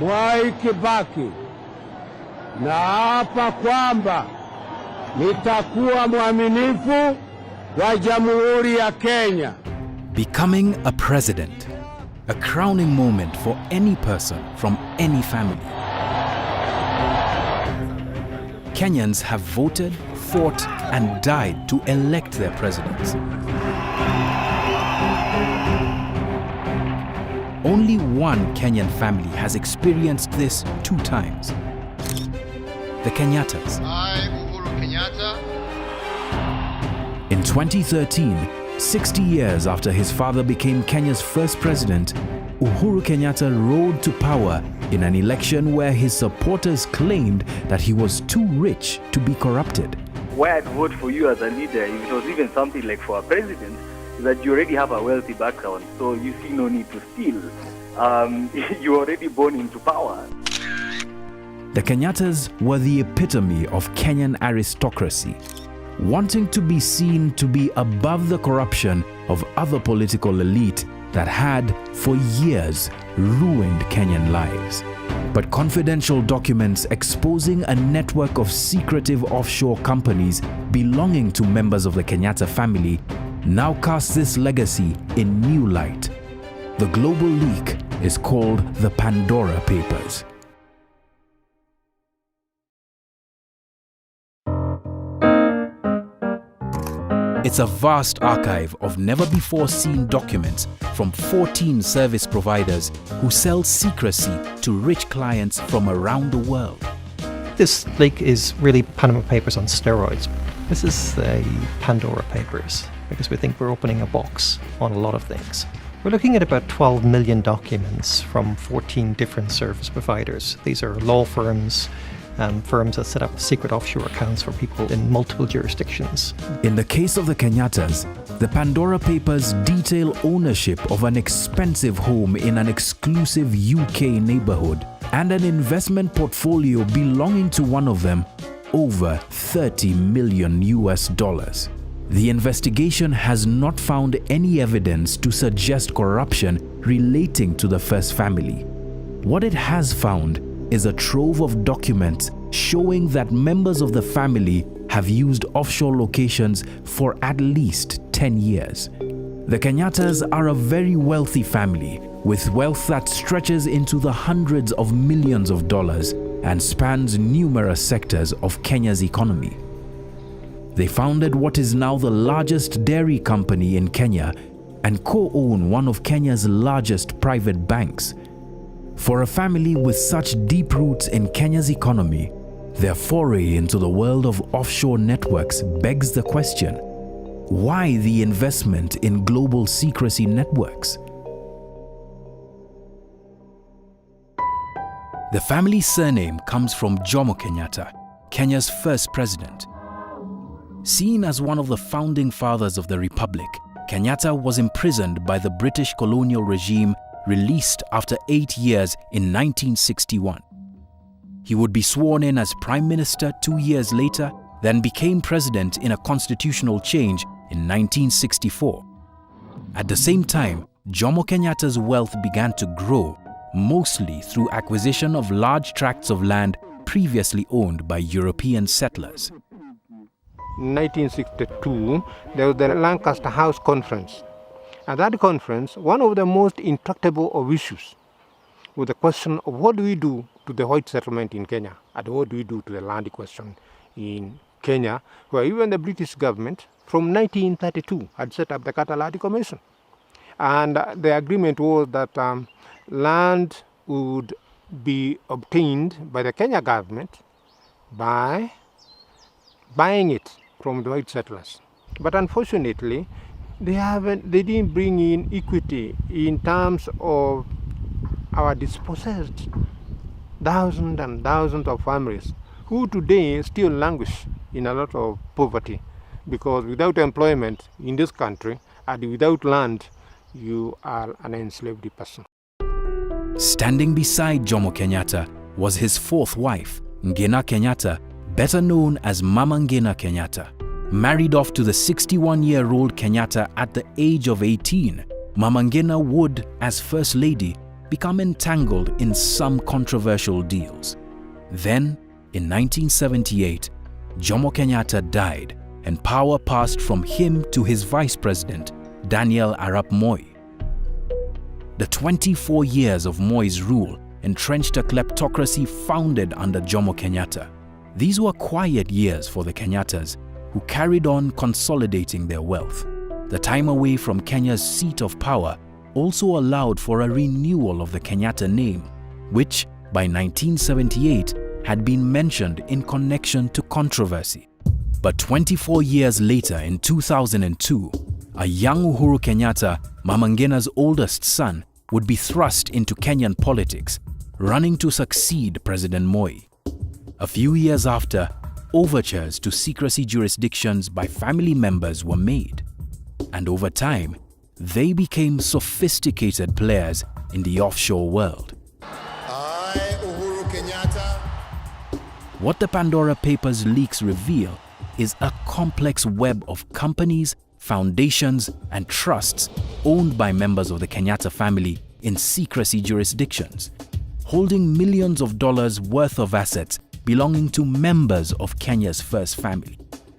Mwai Kibaki, naapa kwamba nitakuwa mwaminifu wa Jamhuri ya Kenya. Becoming a president, a crowning moment for any person from any family. Kenyans have voted, fought, and died to elect their presidents. Only one Kenyan family has experienced this 2 times. The Kenyattas. I, Uhuru Kenyatta. In 2013, 60 years after his father became Kenya's first president, Uhuru Kenyatta rode to power in an election where his supporters claimed that he was too rich to be corrupted. Why I'd vote for you as a leader, if it was even something like for a president, is that you already have a wealthy background, so you see no need to steal. You're already born into power. The Kenyattas were the epitome of Kenyan aristocracy, wanting to be seen to be above the corruption of other political elite that had, for years, ruined Kenyan lives. But confidential documents exposing a network of secretive offshore companies belonging to members of the Kenyatta family now cast this legacy in new light. The global leak is called the Pandora Papers. It's a vast archive of never-before-seen documents from 14 service providers who sell secrecy to rich clients from around the world. This leak is really Panama Papers on steroids. This is the Pandora Papers, because we think we're opening a box on a lot of things. We're looking at about 12 million documents from 14 different service providers. These are law firms, firms that set up secret offshore accounts for people in multiple jurisdictions. In the case of the Kenyattas, the Pandora Papers detail ownership of an expensive home in an exclusive UK neighborhood and an investment portfolio belonging to one of them over $30 million. The investigation has not found any evidence to suggest corruption relating to the first family. What it has found is a trove of documents showing that members of the family have used offshore locations for at least 10 years. The Kenyattas are a very wealthy family with wealth that stretches into the hundreds of millions of dollars and spans numerous sectors of Kenya's economy. They founded what is now the largest dairy company in Kenya and co-own one of Kenya's largest private banks. For a family with such deep roots in Kenya's economy, their foray into the world of offshore networks begs the question: why the investment in global secrecy networks? The family's surname comes from Jomo Kenyatta, Kenya's first president. Seen as one of the founding fathers of the Republic, Kenyatta was imprisoned by the British colonial regime, released after 8 years in 1961. He would be sworn in as Prime Minister 2 years later, then became president in a constitutional change in 1964. At the same time, Jomo Kenyatta's wealth began to grow, mostly through acquisition of large tracts of land previously owned by European settlers. In 1962, there was the Lancaster House Conference. At that conference, one of the most intractable of issues was the question of what do we do to the white settlement in Kenya, and what do we do to the land question in Kenya, where even the British government from 1932 had set up the Cataladi Commission. And the agreement was that land would be obtained by the Kenya government by buying it from the white settlers. But unfortunately, they didn't bring in equity in terms of our dispossessed thousands and thousands of families who today still languish in a lot of poverty, because without employment in this country and without land, you are an enslaved person. Standing beside Jomo Kenyatta was his fourth wife, Ngina Kenyatta, better known as Mama Ngina Kenyatta. Married off to the 61-year-old Kenyatta at the age of 18, Mama Ngina would, as First Lady, become entangled in some controversial deals. Then, in 1978, Jomo Kenyatta died and power passed from him to his vice president, Daniel Arap Moi. The 24 years of Moi's rule entrenched a kleptocracy founded under Jomo Kenyatta. These were quiet years for the Kenyattas, who carried on consolidating their wealth. The time away from Kenya's seat of power also allowed for a renewal of the Kenyatta name, which by 1978 had been mentioned in connection to controversy. But 24 years later, in 2002, a young Uhuru Kenyatta, Mama Ngina's oldest son, would be thrust into Kenyan politics, running to succeed President Moi. A few years after, overtures to secrecy jurisdictions by family members were made. And over time, they became sophisticated players in the offshore world. I, Uhuru Kenyatta. What the Pandora Papers leaks reveal is a complex web of companies, foundations, and trusts owned by members of the Kenyatta family in secrecy jurisdictions, holding millions of dollars worth of assets belonging to members of Kenya's first family.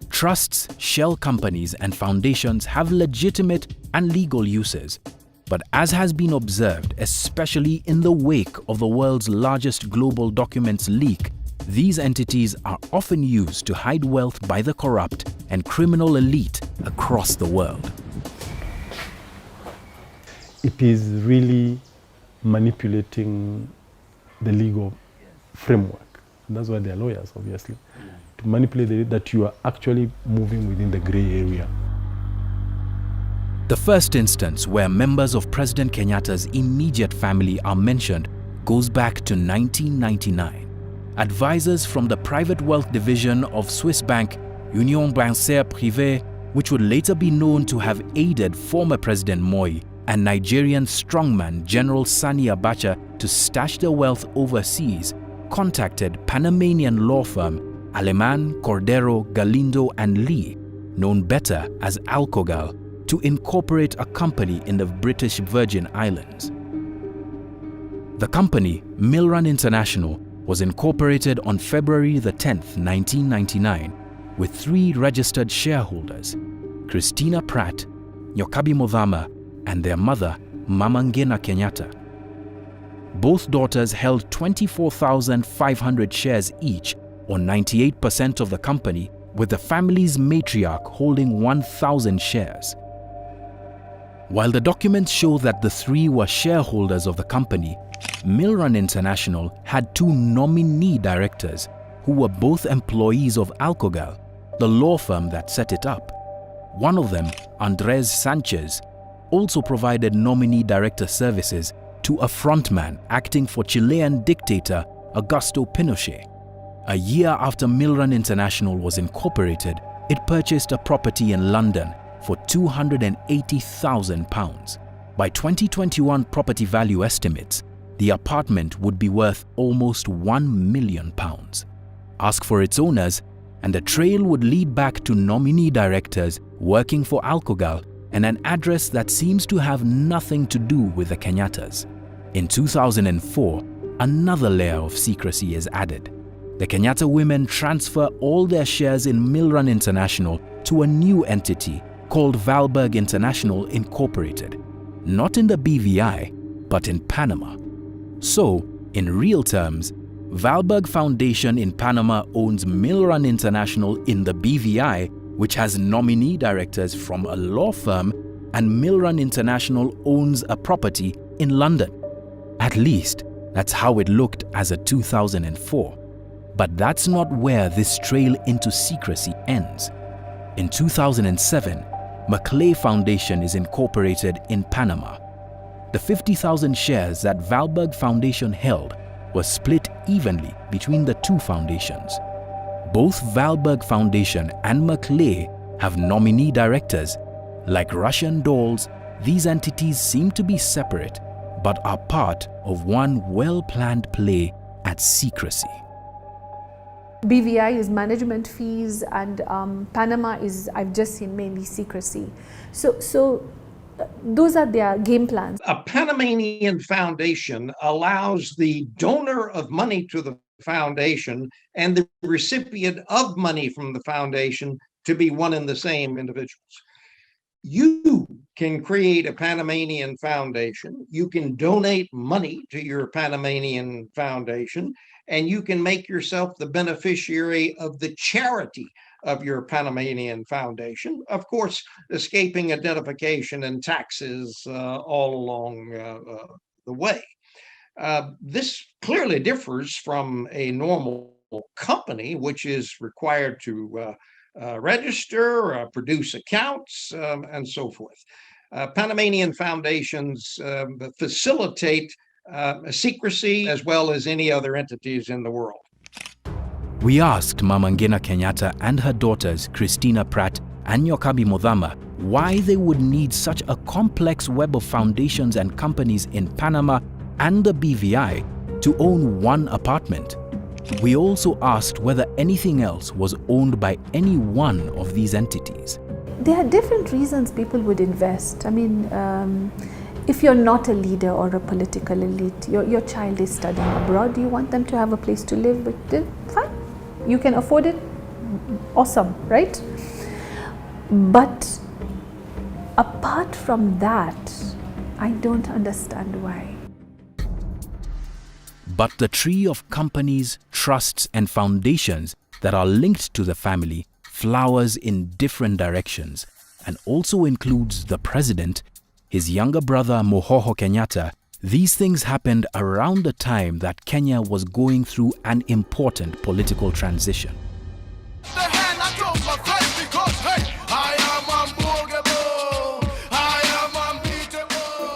Trusts, shell companies, and foundations have legitimate and legal uses, but as has been observed, especially in the wake of the world's largest global documents leak, these entities are often used to hide wealth by the corrupt and criminal elite across the world. It is really manipulating the legal framework. And that's why they are lawyers, obviously, to manipulate it, that you are actually moving within the gray area. The first instance where members of President Kenyatta's immediate family are mentioned goes back to 1999. Advisors from the private wealth division of Swiss bank Union Bancaire Privée, which would later be known to have aided former President Moi and Nigerian strongman General Sani Abacha to stash their wealth overseas, contacted Panamanian law firm Aleman, Cordero, Galindo and Lee, known better as Alcogal, to incorporate a company in the British Virgin Islands. The company, Milrun International, was incorporated on February the 10th, 1999, with 3 registered shareholders, Christina Pratt, Nyokabi Modhama, and their mother, Mama Ngina Kenyatta. Both daughters held 24,500 shares each, or 98% of the company, with the family's matriarch holding 1,000 shares. While the documents show that the 3 were shareholders of the company, Milrun International had 2 nominee directors who were both employees of Alcogal, the law firm that set it up. One of them, Andres Sanchez, also provided nominee director services to a frontman acting for Chilean dictator Augusto Pinochet. A year after Milrun International was incorporated, it purchased a property in London for £280,000. By 2021 property value estimates, the apartment would be worth almost £1 million. Ask for its owners, and the trail would lead back to nominee directors working for Alcogal and an address that seems to have nothing to do with the Kenyattas. In 2004, another layer of secrecy is added. The Kenyatta women transfer all their shares in Milrun International to a new entity called Valberg International Incorporated, not in the BVI, but in Panama. So, in real terms, Valberg Foundation in Panama owns Milrun International in the BVI, which has nominee directors from a law firm, and Milrun International owns a property in London. At least, that's how it looked as of 2004. But that's not where this trail into secrecy ends. In 2007, Maclay Foundation is incorporated in Panama. The 50,000 shares that Valberg Foundation held were split evenly between the 2 foundations. Both Valberg Foundation and Maclay have nominee directors. Like Russian dolls, these entities seem to be separate, but are part of one well-planned play at secrecy. BVI is management fees, and Panama is, I've just seen, mainly secrecy. So those are their game plans. A Panamanian foundation allows the donor of money to the foundation and the recipient of money from the foundation to be one and the same individuals. You can create a Panamanian foundation, you can donate money to your Panamanian foundation, and you can make yourself the beneficiary of the charity of your Panamanian foundation, of course, escaping identification and taxes all along the way. This clearly differs from a normal company, which is required to register, produce accounts, and so forth. Panamanian foundations facilitate secrecy as well as any other entities in the world. We asked Mama Ngina Kenyatta and her daughters, Christina Pratt and Nyokabi Muthama, why they would need such a complex web of foundations and companies in Panama and the BVI to own one apartment. We also asked whether anything else was owned by any one of these entities. There are different reasons people would invest. I mean, if you're not a leader or a political elite, your child is studying abroad, you want them to have a place to live, but fine. You can afford it, awesome, right? But apart from that, I don't understand why. But the tree of companies, trusts, and foundations that are linked to the family flowers in different directions and also includes the president, his younger brother Mohoho Kenyatta. These things happened around the time that Kenya was going through an important political transition.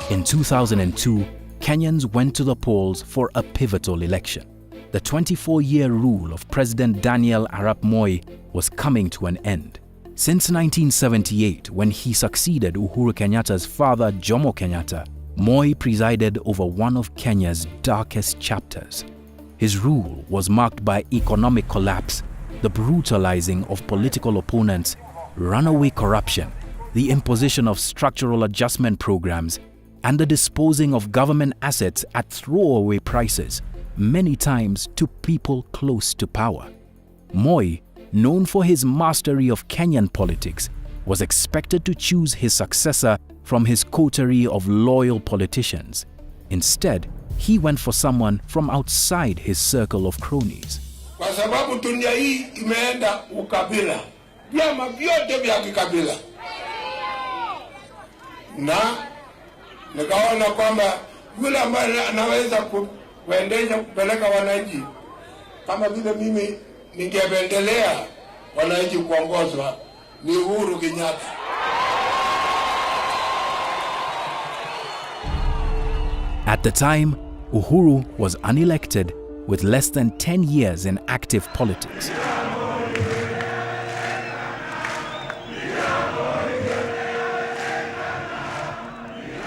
In 2002, Kenyans went to the polls for a pivotal election. The 24-year rule of President Daniel Arap Moi was coming to an end. Since 1978, when he succeeded Uhuru Kenyatta's father Jomo Kenyatta, Moi presided over one of Kenya's darkest chapters. His rule was marked by economic collapse, the brutalizing of political opponents, runaway corruption, the imposition of structural adjustment programs, and the disposing of government assets at throwaway prices, many times to people close to power. Moi, known for his mastery of Kenyan politics, was expected to choose his successor from his coterie of loyal politicians. Instead, he went for someone from outside his circle of cronies. Kwa sababu dunia hii imeenda ukabila, vyama vyote vya kikabila, na nikaona kwamba yule ambaye anaweza kuendesha kupeleka wananchi kama vile mimi ningependelea wananchi kuongozwa ni Uhuru Kenyatta. At the time, Uhuru was unelected with less than 10 years in active politics.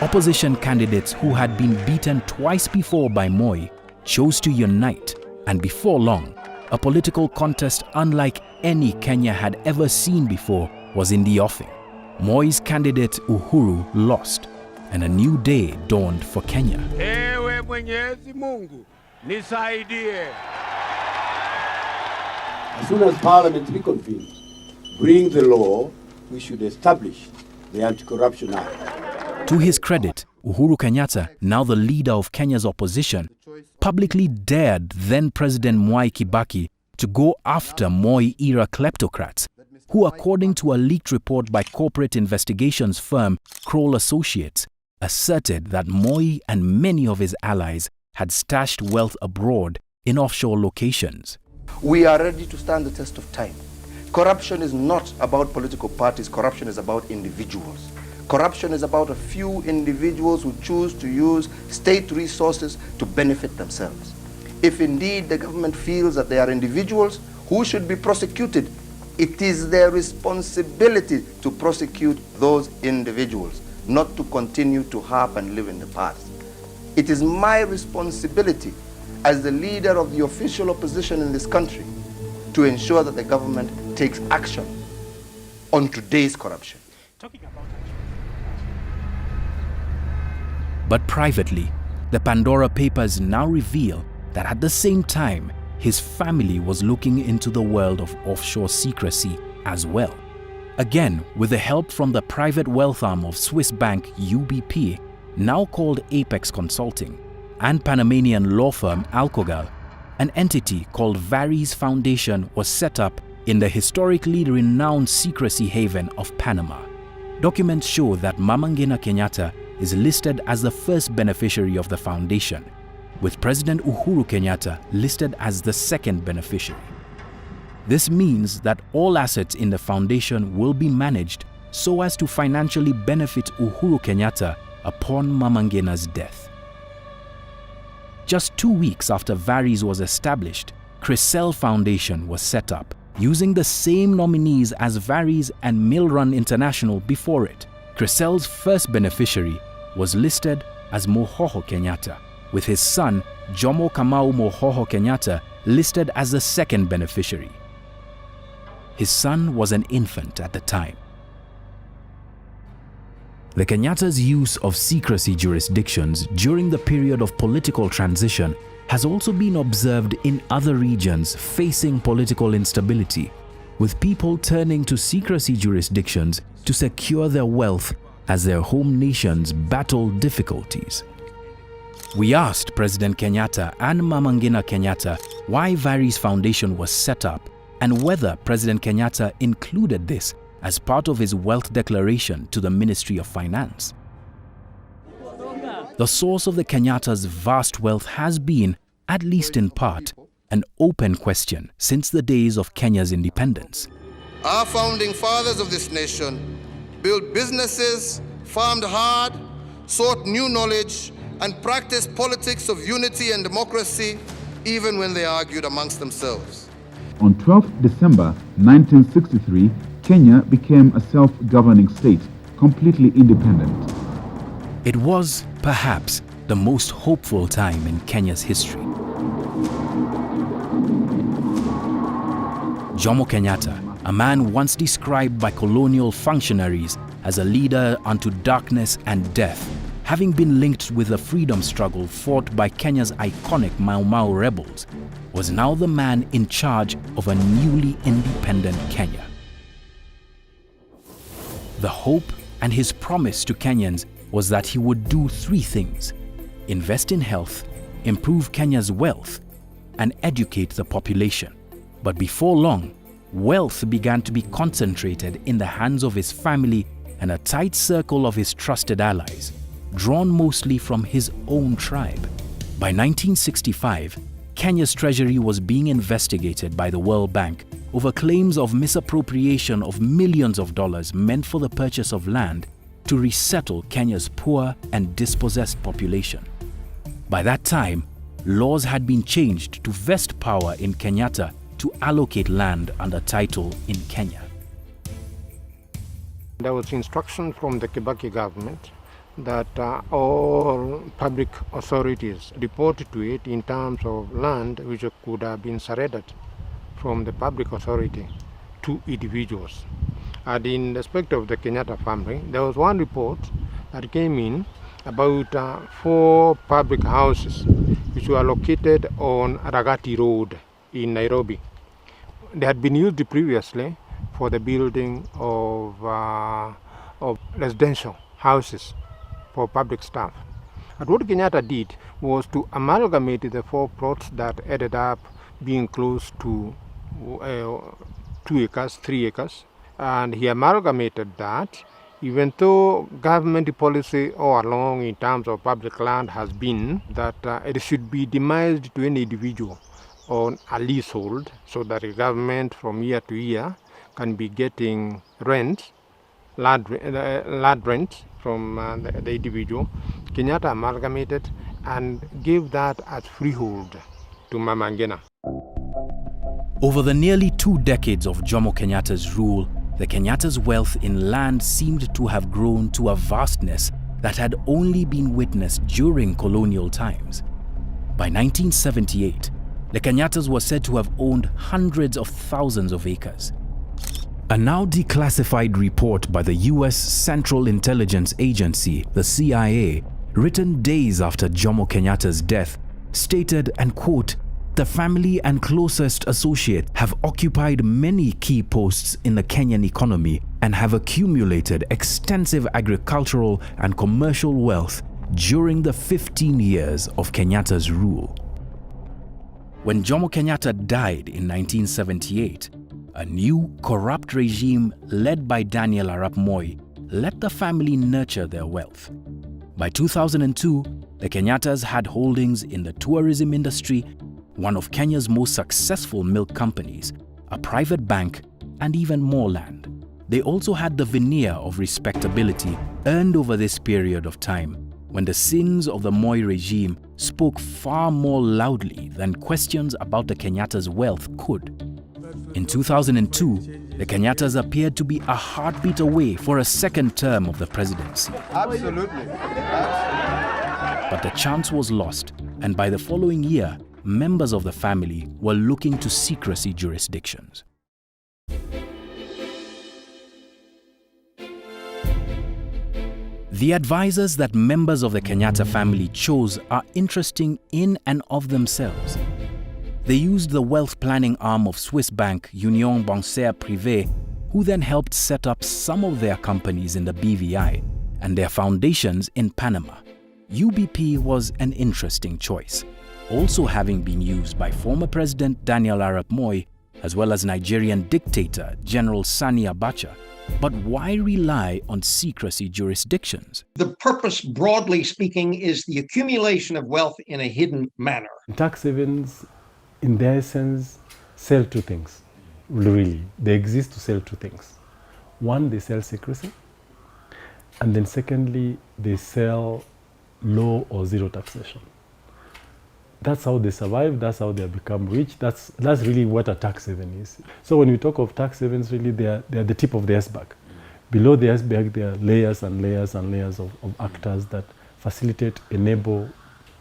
Opposition candidates who had been beaten twice before by Moi chose to unite, and before long, a political contest unlike any Kenya had ever seen before was in the offing. Moi's candidate Uhuru lost, and a new day dawned for Kenya. Ewe Mwenyezi Mungu, nisaidie. As soon as Parliament reconvenes, bring the law, we should establish the Anti-Corruption Act. To his credit, Uhuru Kenyatta, now the leader of Kenya's opposition, publicly dared then-President Mwai Kibaki to go after Moi-era kleptocrats, who, according to a leaked report by corporate investigations firm Kroll Associates, asserted that Moi and many of his allies had stashed wealth abroad in offshore locations. We are ready to stand the test of time. Corruption is not about political parties. Corruption is about individuals. Corruption is about a few individuals who choose to use state resources to benefit themselves. If indeed the government feels that they are individuals who should be prosecuted, it is their responsibility to prosecute those individuals, not to continue to harp and live in the past. It is my responsibility as the leader of the official opposition in this country to ensure that the government takes action on today's corruption. But privately, the Pandora Papers now reveal that at the same time, his family was looking into the world of offshore secrecy as well. Again, with the help from the private wealth arm of Swiss bank UBP, now called Apex Consulting, and Panamanian law firm Alcogal, an entity called Varies Foundation was set up in the historically renowned secrecy haven of Panama. Documents show that Mama Ngina Kenyatta is listed as the first beneficiary of the foundation, with President Uhuru Kenyatta listed as the second beneficiary. This means that all assets in the foundation will be managed so as to financially benefit Uhuru Kenyatta upon Mama Ngina's death. Just 2 weeks after Varies was established, Crisel Foundation was set up, using the same nominees as Varies and Millrun International before it. Crisel's first beneficiary was listed as Mohoho Kenyatta, with his son Jomo Kamau Mohoho Kenyatta listed as the second beneficiary. His son was an infant at the time. The Kenyatta's use of secrecy jurisdictions during the period of political transition has also been observed in other regions facing political instability, with people turning to secrecy jurisdictions to secure their wealth as their home nations battle difficulties. We asked President Kenyatta and Mama Ngina Kenyatta why Varies Foundation was set up and whether President Kenyatta included this as part of his wealth declaration to the Ministry of Finance. The source of the Kenyatta's vast wealth has been, at least in part, an open question since the days of Kenya's independence. Our founding fathers of this nation built businesses, farmed hard, sought new knowledge, and practiced politics of unity and democracy even when they argued amongst themselves. On 12 December 1963, Kenya became a self-governing state, completely independent. It was, perhaps, the most hopeful time in Kenya's history. Jomo Kenyatta, a man once described by colonial functionaries as a leader unto darkness and death, having been linked with the freedom struggle fought by Kenya's iconic Mau Mau rebels, was now the man in charge of a newly independent Kenya. The hope and his promise to Kenyans was that he would do three things: invest in health, improve Kenya's wealth, and educate the population. But before long, wealth began to be concentrated in the hands of his family and a tight circle of his trusted allies, drawn mostly from his own tribe. By 1965, Kenya's treasury was being investigated by the World Bank over claims of misappropriation of millions of dollars meant for the purchase of land to resettle Kenya's poor and dispossessed population. By that time, laws had been changed to vest power in Kenyatta to allocate land under title in Kenya. There was instruction from the Kibaki government that all public authorities reported to it in terms of land which could have been surrendered from the public authority to individuals. And in respect of the Kenyatta family, there was one report that came in about 4 public houses which were located on Ragati Road in Nairobi. They had been used previously for the building of residential houses for public staff. And what Kenyatta did was to amalgamate the 4 plots that ended up being close to 2 acres, 3 acres, and he amalgamated that, even though government policy all along in terms of public land has been that it should be demised to any individual on a leasehold, so that the government from year to year can be getting rent, land rent from the individual. Kenyatta amalgamated and gave that as freehold to Mama Ngina. Over the nearly 2 decades of Jomo Kenyatta's rule, the Kenyatta's wealth in land seemed to have grown to a vastness that had only been witnessed during colonial times. By 1978, the Kenyatas were said to have owned hundreds of thousands of acres. A now declassified report by the US Central Intelligence Agency, the CIA, written days after Jomo Kenyatta's death, stated, and quote, "The family and closest associates have occupied many key posts in the Kenyan economy and have accumulated extensive agricultural and commercial wealth during the 15 years of Kenyatta's rule." When Jomo Kenyatta died in 1978, a new corrupt regime led by Daniel Arap Moi let the family nurture their wealth. By 2002, the Kenyattas had holdings in the tourism industry, one of Kenya's most successful milk companies, a private bank, and even more land. They also had the veneer of respectability earned over this period of time, when the sins of the Moi regime spoke far more loudly than questions about the Kenyattas' wealth could. In 2002, the Kenyattas appeared to be a heartbeat away for a second term of the presidency. Absolutely. But the chance was lost, and by the following year, members of the family were looking to secrecy jurisdictions. The advisors that members of the Kenyatta family chose are interesting in and of themselves. They used the wealth planning arm of Swiss bank Union Bancaire Privée, who then helped set up some of their companies in the BVI and their foundations in Panama. UBP was an interesting choice, also having been used by former President Daniel Arap Moi as well as Nigerian dictator General Sani Abacha. But why rely on secrecy jurisdictions? The purpose, broadly speaking, is the accumulation of wealth in a hidden manner. Tax havens, in their essence, sell two things, really. They exist to sell two things. One, they sell secrecy, and then secondly, they sell low or zero taxation. That's how they survive, that's how they become rich, that's really what a tax haven is. So when we talk of tax havens, really they are the tip of the iceberg. Below the iceberg, there are layers and layers and layers of actors that facilitate, enable,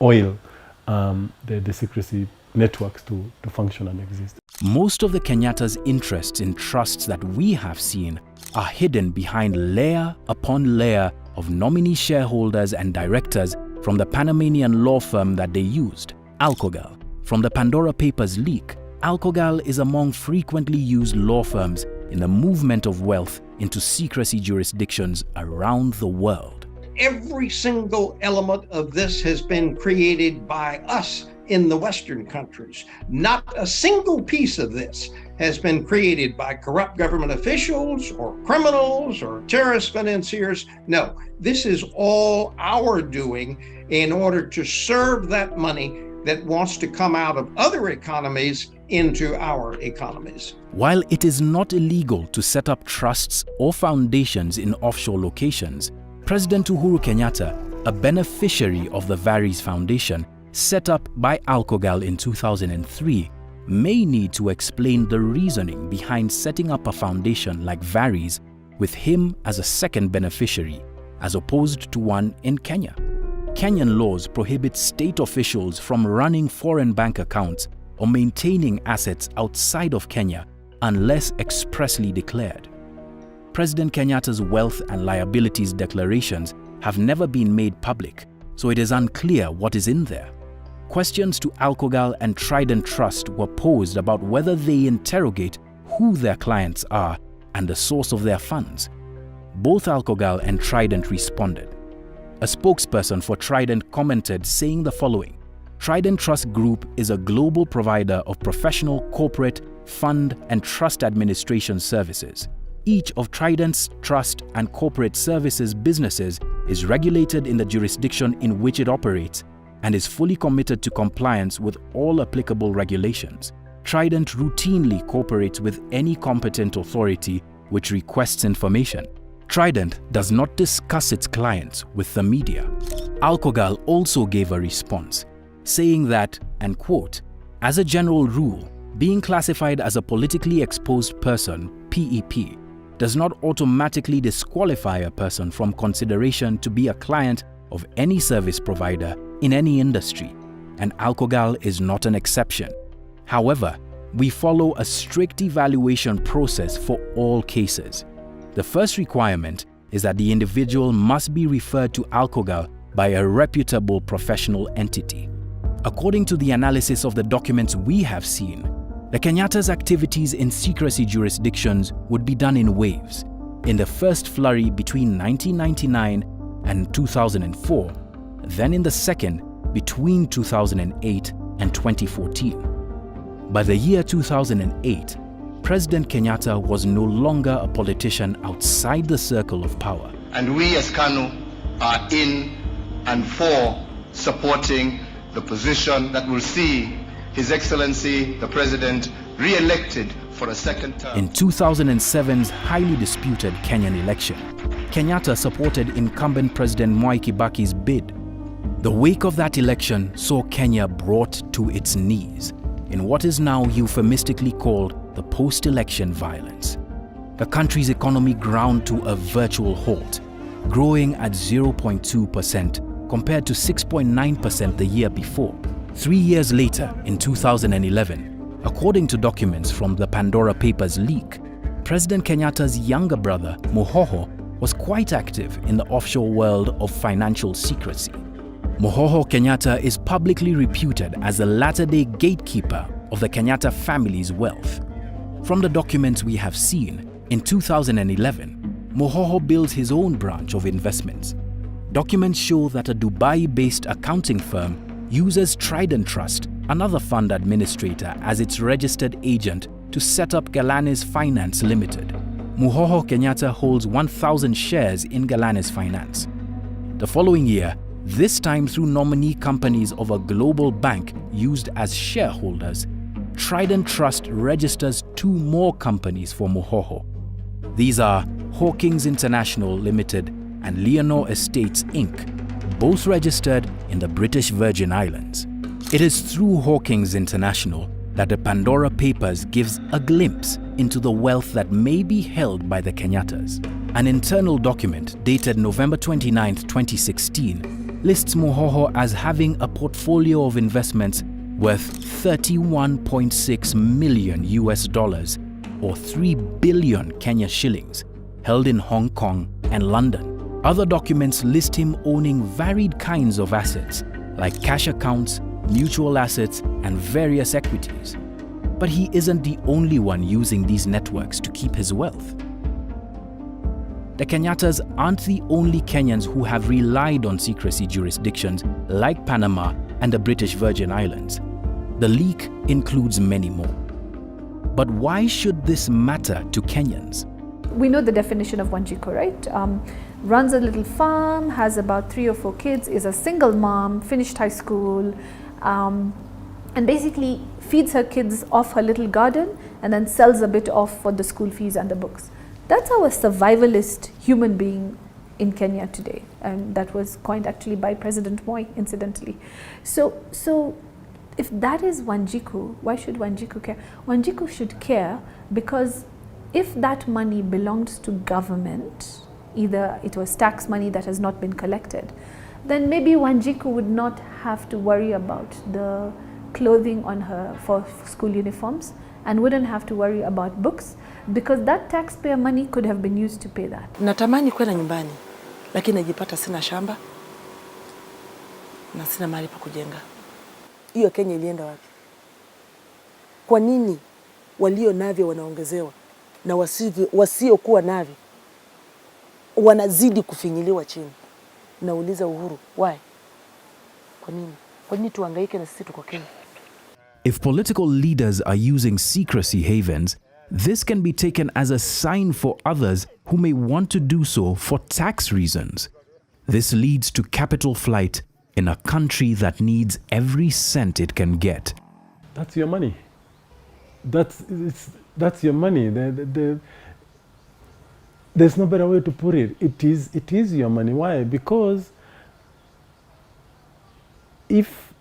oil the secrecy networks to function and exist. Most of the Kenyatta's interests in trusts that we have seen are hidden behind layer upon layer of nominee shareholders and directors from the Panamanian law firm that they used, Alcogal. From the Pandora Papers leak, Alcogal is among frequently used law firms in the movement of wealth into secrecy jurisdictions around the world. Every single element of this has been created by us in the Western countries. Not a single piece of this has been created by corrupt government officials or criminals or terrorist financiers. No, this is all our doing in order to serve that money that wants to come out of other economies into our economies. While it is not illegal to set up trusts or foundations in offshore locations, President Uhuru Kenyatta, a beneficiary of the Varies Foundation, set up by Alcogal in 2003, may need to explain the reasoning behind setting up a foundation like Varies with him as a second beneficiary, as opposed to one in Kenya. Kenyan laws prohibit state officials from running foreign bank accounts or maintaining assets outside of Kenya unless expressly declared. President Kenyatta's wealth and liabilities declarations have never been made public, so it is unclear what is in there. Questions to Alcogal and Trident Trust were posed about whether they interrogate who their clients are and the source of their funds. Both Alcogal and Trident responded. A spokesperson for Trident commented saying the following: Trident Trust Group is a global provider of professional, corporate, fund, and trust administration services. Each of Trident's trust and corporate services businesses is regulated in the jurisdiction in which it operates and is fully committed to compliance with all applicable regulations. Trident routinely cooperates with any competent authority which requests information. Trident does not discuss its clients with the media. Alcogal also gave a response, saying that, and quote, "As a general rule, being classified as a politically exposed person, PEP, does not automatically disqualify a person from consideration to be a client of any service provider in any industry, and Alcogal is not an exception. However, we follow a strict evaluation process for all cases. The first requirement is that the individual must be referred to Alcogal by a reputable professional entity. According to the analysis of the documents we have seen, the Kenyatta's activities in secrecy jurisdictions would be done in waves. In the first flurry between 1999 and 2004, then in the second between 2008 and 2014. By the year 2008, President Kenyatta was no longer a politician outside the circle of power. And we as KANU are in and for supporting the position that will see His Excellency the President re-elected for a second term. In 2007's highly disputed Kenyan election, Kenyatta supported incumbent President Mwai Kibaki's bid. The wake of that election saw Kenya brought to its knees in what is now euphemistically called the post-election violence. The country's economy ground to a virtual halt, growing at 0.2% compared to 6.9% the year before. 3 years later, in 2011, according to documents from the Pandora Papers leak, President Kenyatta's younger brother, Mohoho, was quite active in the offshore world of financial secrecy. Mohoho Kenyatta is publicly reputed as the latter-day gatekeeper of the Kenyatta family's wealth. From the documents we have seen, in 2011, Mohoho builds his own branch of investments. Documents show that a Dubai-based accounting firm uses Trident Trust, another fund administrator, as its registered agent to set up Galanes Finance Limited. Mohoho Kenyatta holds 1,000 shares in Galanes Finance. The following year, this time through nominee companies of a global bank used as shareholders, Trident Trust registers 2 more companies for Mohoho. These are Hawkins International Limited and Leonore Estates Inc., both registered in the British Virgin Islands. It is through Hawkins International that the Pandora Papers gives a glimpse into the wealth that may be held by the Kenyattas. An internal document dated November 29, 2016, lists Mohoho as having a portfolio of investments worth $31.6 million or 3 billion Kenya shillings, held in Hong Kong and London. Other documents list him owning varied kinds of assets, like cash accounts, mutual assets, and various equities. But he isn't the only one using these networks to keep his wealth. The Kenyattas aren't the only Kenyans who have relied on secrecy jurisdictions like Panama and the British Virgin Islands. The leak includes many more. But why should this matter to Kenyans? We know the definition of Wanjiku, right? Runs a little farm, has about 3 or 4 kids, is a single mom, finished high school, and basically feeds her kids off her little garden and then sells a bit off for the school fees and the books. That's our survivalist human being in Kenya today. And that was coined actually by President Moi, incidentally. So if that is Wanjiku, why should Wanjiku care? Wanjiku should care because if that money belongs to government, either it was tax money that has not been collected, then maybe Wanjiku would not have to worry about the clothing on her for school uniforms and wouldn't have to worry about books because that taxpayer money could have been used to pay that. Natamani kwenda nyumbani, lakini najipata sina shamba na sina mahali pa kujenga. Hiyo Kenya ilienda wapi? Kwa nini walio navyo wanaongezewa na wasiokuwa navyo wanazidi kufinyiliwa chini? Nauliza Uhuru, why? Kwa nini? Kwa nini tuhangaike na sisi tuko Kenya? If political leaders are using secrecy havens, this can be taken as a sign for others who may want to do so for tax reasons. This leads to capital flight in a country that needs every cent it can get. That's your money. That's your money. There's no better way to put it. It is your money. Why? Because if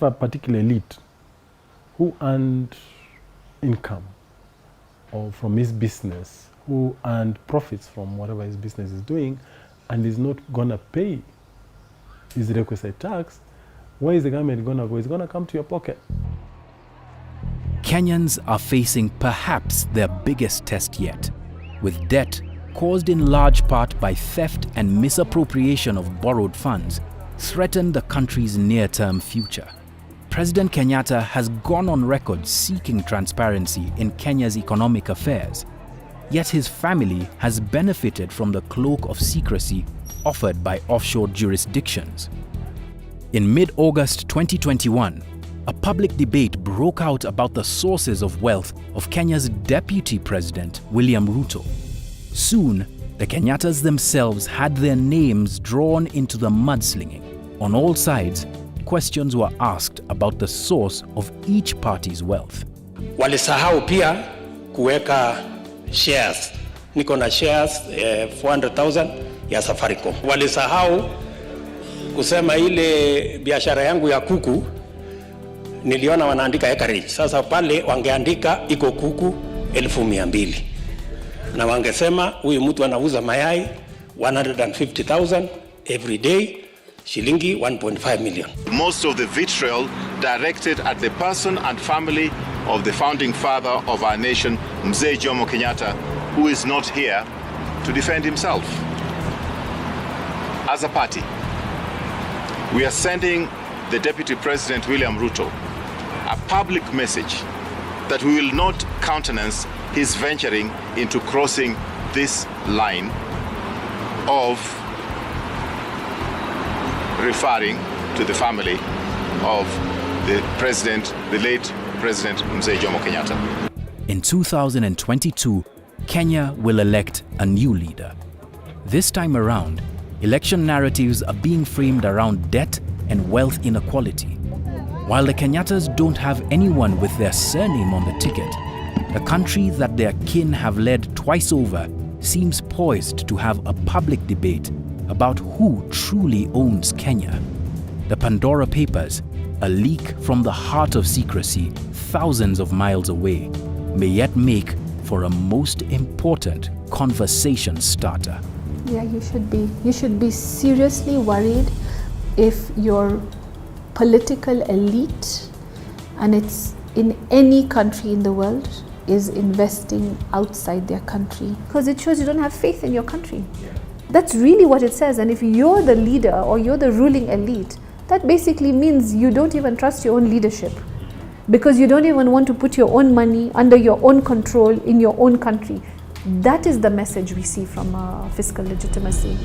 a particular elite who earned income or from his business, who earned profits from whatever his business is doing, and is not gonna pay his requisite tax, where is the government gonna go? It's gonna come to your pocket. Kenyans are facing perhaps their biggest test yet, with debt caused in large part by theft and misappropriation of borrowed funds, threaten the country's near-term future. President Kenyatta has gone on record seeking transparency in Kenya's economic affairs, yet his family has benefited from the cloak of secrecy offered by offshore jurisdictions. In mid-August 2021, a public debate broke out about the sources of wealth of Kenya's Deputy President, William Ruto. Soon, the Kenyattas themselves had their names drawn into the mudslinging. On all sides, questions were asked about the source of each party's wealth. Walisahau pia kuweka shares. Niko na shares 400,000 ya Safaricom. Walisahau kusema ile biashara yangu ya kuku niliona wanaandika acreage. Sasa pale wangeandika iko kuku 200,000. Na wangesema huyu mtu anauza mayai 150,000 every day, shilingi 1.5 million. Most of the vitriol directed at the person and family of the founding father of our nation, Mzee Jomo Kenyatta, who is not here to defend himself. As a party, we are sending the Deputy President William Ruto a public message that we will not countenance his venturing into crossing this line of referring to the family of the president, the late President Mzee Jomo Kenyatta. In 2022, Kenya will elect a new leader. This time around, election narratives are being framed around debt and wealth inequality. While the Kenyattas don't have anyone with their surname on the ticket, the country that their kin have led twice over seems poised to have a public debate about who truly owns Kenya. The Pandora Papers, a leak from the heart of secrecy thousands of miles away, may yet make for a most important conversation starter. Yeah, you should be. You should be seriously worried if your political elite, and it's in any country in the world, is investing outside their country. Because it shows you don't have faith in your country. That's really what it says. And if you're the leader or you're the ruling elite, that basically means you don't even trust your own leadership, because you don't even want to put your own money under your own control in your own country. That is the message we see from fiscal legitimacy.